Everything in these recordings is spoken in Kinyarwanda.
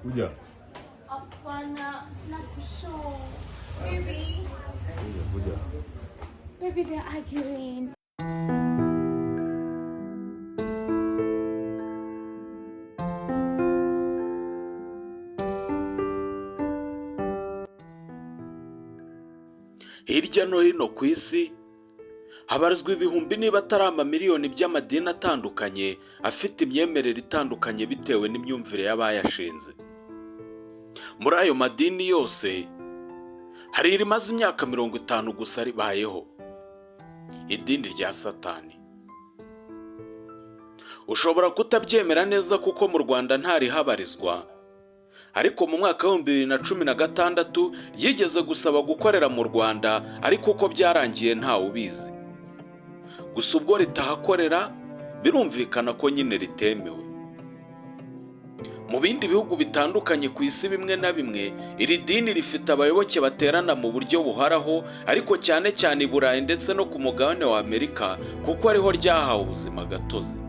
Kuja. Hapana, sina kushow. Baby. Kuja. Baby, they're arguing. Hirya no hino ku isi habarizwa ibihumbi niba atari amamiliyoni by'amadini atandukanye afite imyemerere itandukanye bitewe n'imyumvire y'abayashinze. Muri ayo madini yose hari irimaze imyaka 50 gusa ribayeho, idini rya Satani. Ushobora kutabyemera neza kuko mu Rwanda ntarihabarizwa, ariko mu mwaka wa 2016 yigeze gusaba gukorera mu Rwanda, ariko uko byarangiye ntawe ubizi. Gusa ubwo ritahakorera birumvikana ko nyine ritemewe. Mu bindi bihugu bitandukanye ku isi bimwe na bimwe iri dini rifite abayoboke baterana mu buryo buharaho, ariko cyane cyane i Burayi ndetse no ku mugabane wa Amerika kuko ariho ryahawe ubuzima gatozi.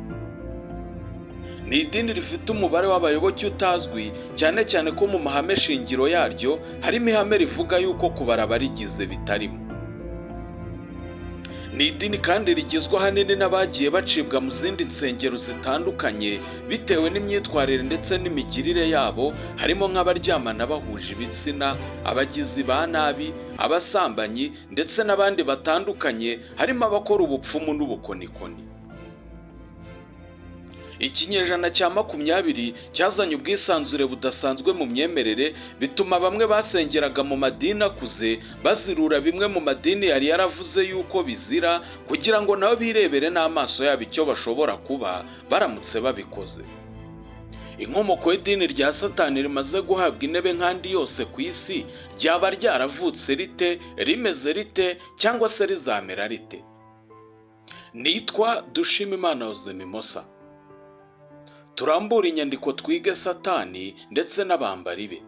Ni idini rifite umubare w'abayoboke utazwi, cyane cyane ko mu mahame shingiro yaryo harimo ihame rivuga yuko kubara abarigize bitarimo. Ni idini kandi rigizwe ahanini n'abagiye bacibwa mu zindi nsengero zitandukanye bitewe n'imyitwarire ndetse n'imigirire yabo, harimo nk'abaryamana bahuje ibitsina, abagizi ba nabi, abasambanyi ndetse n'abandi batandukanye, harimo abakora ubupfumu n'ubukonikoni. Ikinyejana cya 20 cyazanye ubwisanzure budasanzwe mu myemerere, bituma bamwe basengeraga mu madini akuze bazirura bimwe mu madini yari yaravuze yuko bizira, kugira ngo nabo birebere n'amaso yabo icyo bashobora kuba baramutse babikoze. Inkomoko y'idini rya Satani rimaze guhabwa intebe nk'andi yose ku isi, ryaba ryaravutse rite, rimeze rite, cyangwa se rizamera rite? Nitwa Dushimimana Ozemimosa. Turambura inyandiko twige Satani ndetse n'abambari be.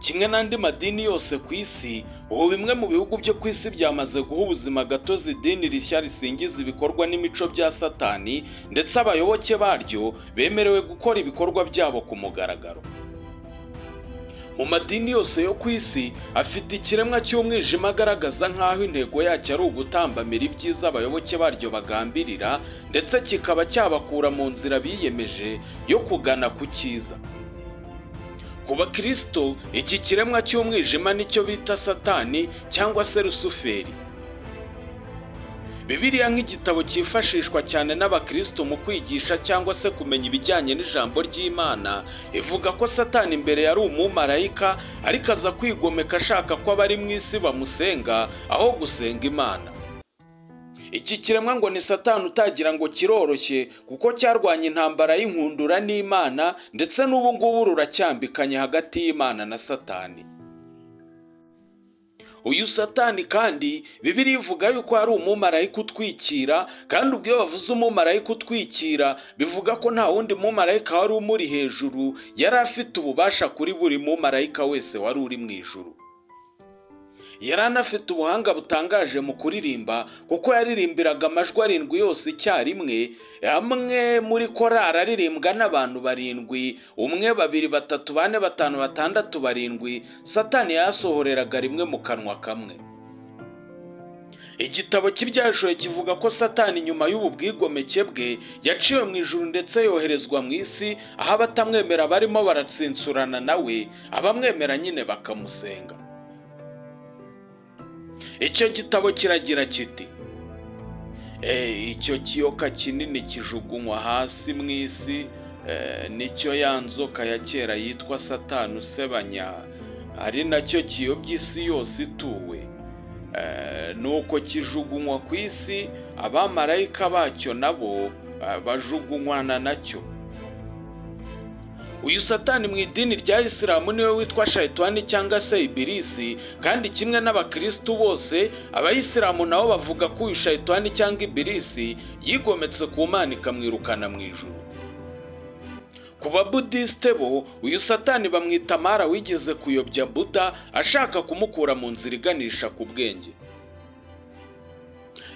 Kimwe n'andi madini yose ku isi, ubu bimwe mu bihugu byo ku isi byamaze guha ubuzima gatozi idini rishya risingiza ibikorwa n'imico bya Satani, ndetse abayoboke baryo bemerewe gukora ibikorwa byabo ku mugaragaro. Mu madini yose yo ku isi afite ikiremwa cy'umwijima agaragaza nk'aho intego yacyo ari ugutambamira ibyiza abayoboke baryo bagambirira, ndetse kikaba cyabakura mu nzira biyemeje yo kugana ku cyiza. Ku bakristo, iki kiremwa cy'umwijima nicyo bita Satani cyangwa se Lusuferi. Bibiliya nk'igitabo cyifashishwa cyane n'abakristo mu kwigisha cyangwa se kumenya ibijyanye n'ijambo ry'Imana, ivuga ko Satani imbere yari umumarayika, ariko aza kwigomeka ashaka ko abari mu isi bamusenga aho gusenga Imana. Iki kiremwa ngo ni Satani utagira ngo kiroroshye, kuko cyarwanya intambara y'inkundura n'Imana, ndetse n'ubu ngubu ruracyambikanye hagati y'Imana na Satani. Uyu Satani kandi Bibiliya ivuga yuko ari umumarayika utwikira, kandi ubwo bavuze umumarayika utwikira bivuga ko nta wundi mumarayika wari umuri hejuru, yari afite ububasha kuri buri mumarayika wese wari uri mu ijuru. Yari anafite ubuhanga butangaje mu kuririmba, kuko yaririmbiraga amajwi 7 yose icyarimwe, amwe muri korari aririmbwa n'abantu 7, 1, 2, 3, 4, 5, 6, 7, Satani yasohoreraga rimwe mu kanwa kamwe. Igitabo cy'Ibyahishuwe kivuga ko Satani nyuma y'ubu bwigomeke bwe yaciwe mu ijuru ndetse yoherezwa mu isi, aho abatamwemera barimo baratsinsurana nawe, abamwemera nyine bakamusenga. Icyo gitabo kiragira kiti, icyo kiyoka kinini kijugunywa hasi mu isi, nicyo ya nzoka ya kera yitwa Satani usebanya, ari nacyo kiyobya isi yose ituwe. Nuko kijugunywa ku isi, abamarayika bacyo nabo bajugunywana nacyo. Uyu Satani mu idini rya Isilamu niwe witwa Shayitani cyangwa se Ibilisi, kandi kimwe n'abakristo bose, abayisilamu nabo bavuga ko uyu Shayitani cyangwa Ibilisi yigometse ku Mana ikamwirukana mu ijuru. Ku babudisite bo uyu satani bamwita Mara wigeze kuyobya Buda ashaka kumukura mu nzira iganisha ku bwenge.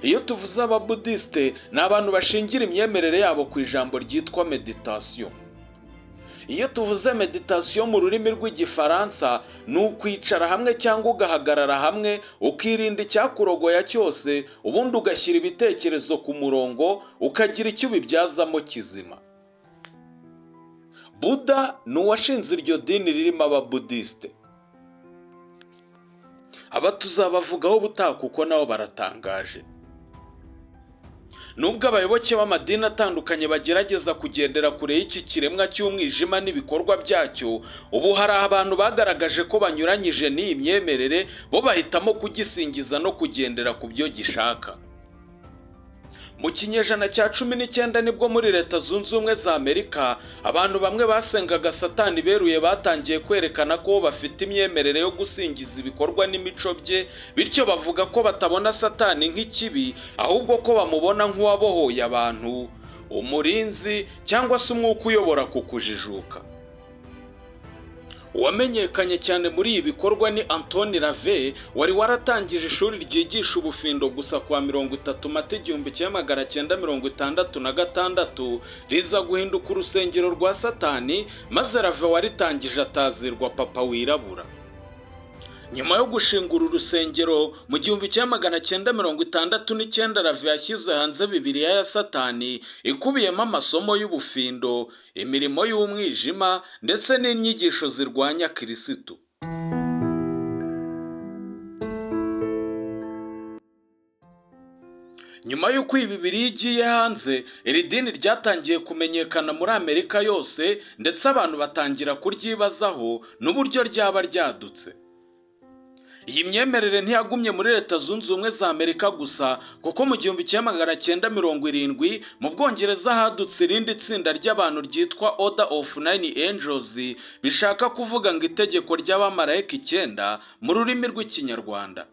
Iyo tuvuze ababudisite ni abantu bashingira imyemerere yabo ku ijambo ryitwa meditation. Iyo tuvuze meditation mu rurimi rw'igifaransa ni ukwicara hamwe cyangwa ugahagarara hamwe ukirinda icyakurogoya cyose, ubundi ugashyira ibitekerezo ku murongo ukagira icyo ubibyazamo kizima. Buda ni uwashinze iryo dini ririmo ababudisite. Aba tuzabavugaho ubutaha kuko nabo baratangaje. Nubwo abayoboke b'amadini atandukanye bagerageza kugendera kure y'iki kiremwa cy'umwijima n'ibikorwa byacyo, ubu hari abantu bagaragaje ko banyuranyije n'iyi myemerere, bo bahitamo kugisingiza no kugendera ku byo gishaka. Mu kinyejana cya 19 nibwo muri Leta Zunze Ubumwe za Amerika abantu bamwe basengaga satani beruye batangiye kwerekana ko bafite imyemerere yo gusingiza ibikorwa n'imico bye, bityo bavuga ko batabona satani nk'ikibi, ahubwo ko bamubona nk'uwabohoye abantu, umurinzi cyangwa se umwuka uyobora ku kujijuka. Uwamenyekanye cyane muri ibi bikorwa ni Anthony LaVey, wari waratangije ishuri ryigisha ubufindo gusa kwa 30 Mata 1966 riza guhinduka urusengero rwa satani, maze LaVey waritangije atazirwa papa wirabura. Nyuma yo gushingura urusengero mu 1969, LaVey yashyize hanze Bibiliya ya Satani ikubiyemo amasomo y'ubufindo, imirimo y'umwijima ndetse n'inyigisho zirwanya Kirisitu. Nyuma y'uko iyi Bibiliya igiye hanze, iri dini ryatangiye kumenyekana muri Amerika yose, ndetse abantu batangira kuryibazaho n'uburyo ryaba ryadutse. Iyi myemerere ntiyagumye muri Leta Zunze Ubumwe za Amerika gusa, kuko mu 1970 mu Bwongereza hadutse irindi tsinda ry'abantu ryitwa Order of Nine Angels, bishaka kuvuga ngo itegeko ry'abamarayika 9 mu rurimi rw'Ikinyarwanda.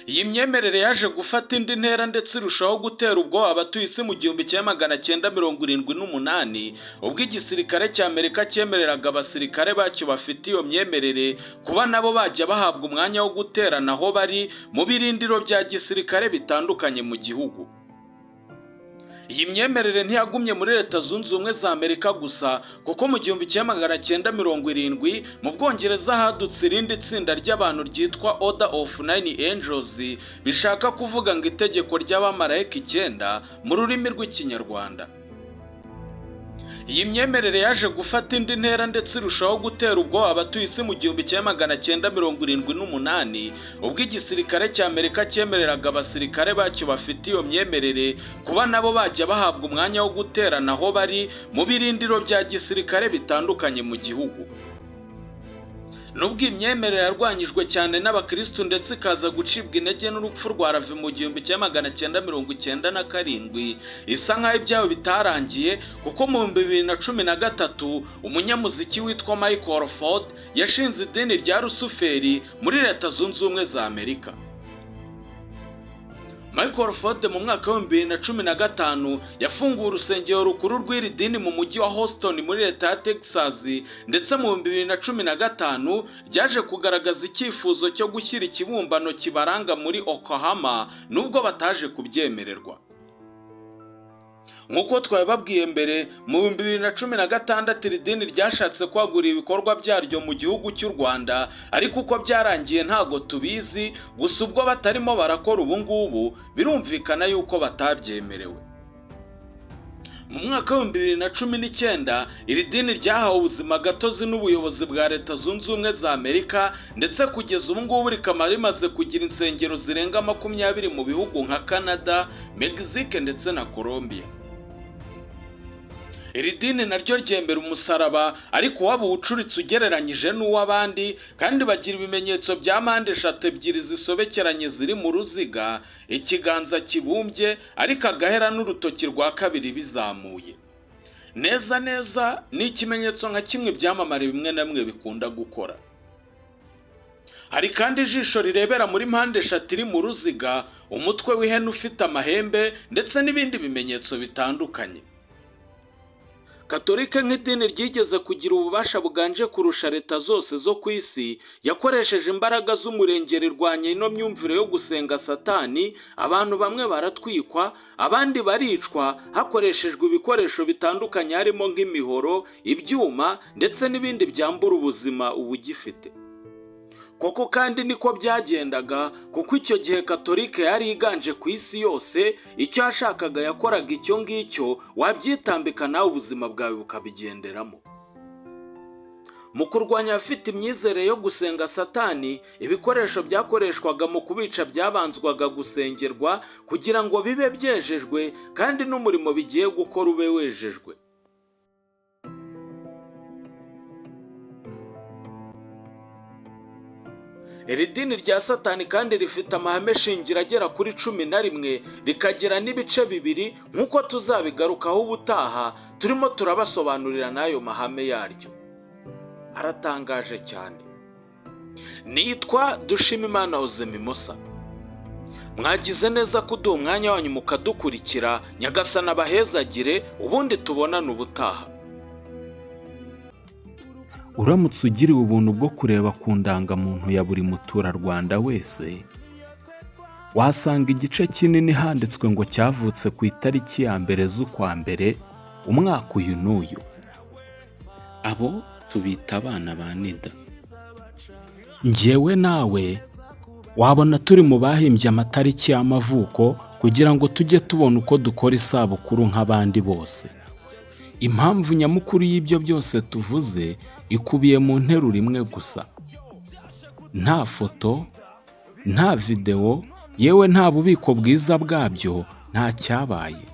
Iyi myemerere yaje gufata indi ntera ndetse irushaho gutera ubwoba abatuye isi mu 1978, ubwo igisirikare cya Amerika cyemereraga abasirikare bacyo bafite iyo myemerere kuba nabo bajya bahabwa umwanya wo guterana aho bari mu birindiro bya gisirikare bitandukanye mu gihugu. Iyi myemerere ntiyagumye muri Leta Zunze Ubumwe za Amerika gusa, kuko mu 1970 mu Bwongereza hadutse irindi tsinda ry'abantu ryitwa Order of Nine Angels, bishaka kuvuga ngo itegeko ry'abamarayika 9 mu rurimi rw'Ikinyarwanda. Iyi myemerere yaje gufata indi ntera ndetse irushaho gutera ubwoba abatuye isi mu 1978, ubwo igisirikare cya Amerika cyemereraga abasirikare bacyo bafite iyo myemerere kuba nabo bajya bahabwa umwanya wo guterana aho bari mu birindiro bya gisirikare bitandukanye mu gihugu. Nubwo imyemerere yarwanyijwe cyane n'abakristo ndetse ikaza gucibwa intege n'urupfu rwa LaVey mu 1997, isa nkaho ibyawe bitarangiye, kuko mu 2013 umunyamuziki witwa Michael Ford yashinze idini rya Rusuferi muri Leta Zunze Ubumwe za Amerika. Michael Ford mu mwaka wa 2015 yafunguye urusengero rukuru rw'iri dini mu mujyi wa Houston muri Leta ya Texas, ndetse mu 2015 ryaje kugaragaza icyifuzo cyo gushyira ikibumbano kibaranga muri Oklahoma, nubwo bataje kubyemererwa. Nk'uko twababwiye mbere, mu 2016 iri dini ryashatse kwagura ibikorwa byaryo mu gihugu cy'u Rwanda, ariko uko byarangiye ntago tubizi, gusa ubwo batarimo barakora ubu ngubu birumvikana yuko batabyemerewe. Mu mwaka wa 2019 iri dini ryahawe ubuzima gatozi n'ubuyobozi bwa Leta Zunze Ubumwe za Amerika, ndetse kugeza ubu ngubu rikaba rimaze kugira insengero zirenga 20 mu bihugu nka Canada, Mexique ndetse na Colombia. Iri dini naryo ryemera umusaraba, ariko waba ucuritse ugereranyije n'uw'abandi, kandi bagira ibimenyetso bya mpande eshatu ebyiri zisobekeranye ziri mu ruziga, ikiganza kibumbye ariko agahera n'urutoki rwa kabiri bizamuye. Neza neza ni ikimenyetso nka kimwe byamamare bimwe na bimwe bikunda gukora. Hari kandi ijisho rirebera muri mpande eshatu iri mu ruziga, umutwe w'ihene ufite amahembe ndetse n'ibindi bimenyetso bitandukanye. Katolika nk'idini ryigeze kugira ububasha buganje kurusha leta zose zo ku isi, yakoresheje imbaraga z'umurengera irwanya ino myumvire yo gusenga Satani. Abantu bamwe baratwikwa, abandi baricwa hakoreshejwe ibikoresho bitandukanye harimo nk'imihoro, ibyuma ndetse n'ibindi byambura ubuzima ubugifite. Koko kandi niko byagendaga, kuko icyo gihe Katolika yari iganje ku isi yose. Icyo yashakaga yakoraga icyo ngicyo, wabyitambika nawe ubuzima bwawe bukabigenderamo. Mu kurwanya abafite imyizere yo gusenga Satani, ibikoresho byakoreshwaga mu kubica byabanzwaga gusengerwa kugira ngo bibe byejejwe, kandi n'umurimo bigiye gukora ube wejejwe. Iri dini rya Satani kandi rifite amahame shingiro agera kuri 11, rikagira n'ibice bibiri nk'uko tuzabigarukaho ubutaha. Turimo turabasobanurira n'ayo mahame yaryo. Aratangaje cyane. Nitwa Dushimimana Ozemimosa. Mwagize neza kuduha umwanya wanyu mukadukurikira. Nyagasani abahezagire, ubundi tubonane ubutaha. Uramutse ugiriwe ubuntu bwo kureba ku ndangamuntu ya buri muturarwanda wese, wasanga igice kinini handitswe ngo cyavutse ku itariki ya mbere z'ukwa mbere umwaka uyu n'uyu. Abo tubita abana ba Nida. Njyewe nawe wabona turi mu bahimbye amatariki y'amavuko kugira ngo tujye tubona uko dukora isabukuru nk'abandi bose. Impamvu nyamukuru y'ibyo byose tuvuze ikubiye mu nteruro imwe gusa. Nta foto, nta video, yewe nta bubiko bwiza bwabyo, nta cyabaye.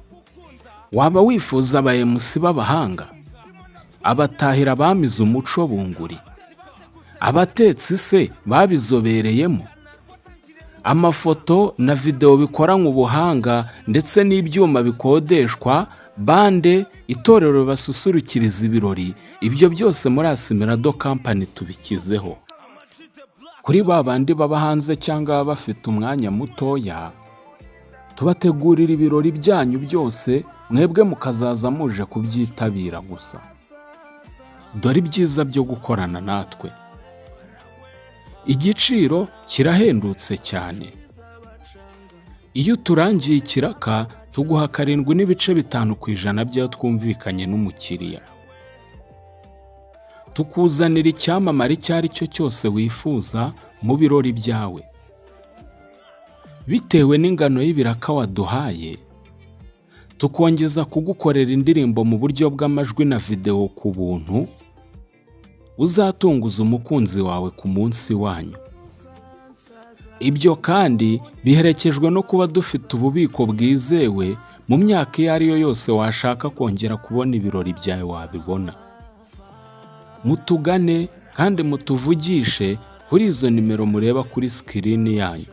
Waba wifuza aba MC b'abahanga, abatahira bamize umuco bunguri, abatetsi se babizobereyemo, amafoto na video bikoranywe ubuhanga ndetse n'ibyuma bikodeshwa, bande, itorero basusurukiriza ibirori, ibyo byose muri Asimilado Company tubikizeho. Kuri babandi baba hanze cyangwa baba bafite umwanya mutoya, tubategurira ibirori byanyu byose, mwebwe mukazaza muje kubyitabira gusa. Dore ibyiza byo gukorana natwe. Igiciro kirahendutse cyane. Iyo turangiye ikiraka tuguha 7.5% byo twumvikanye n'umukiriya. Tukuzanira icyamamare icyo ari cyo cyose wifuza mu birori byawe. Bitewe n'ingano y'ibiraka waduhaye, tukongeza kugukorera indirimbo mu buryo bw'amajwi na video ku buntu, uzatunguza umukunzi wawe ku munsi wanyu. Ibyo kandi biherekejwe no kuba dufite ububiko bwizewe, mu myaka iyo ari yo yose washaka kongera kubona ibirori byawe wabibona. Mutugane kandi mutuvugishe kuri izo nimero mureba kuri screen yanyu.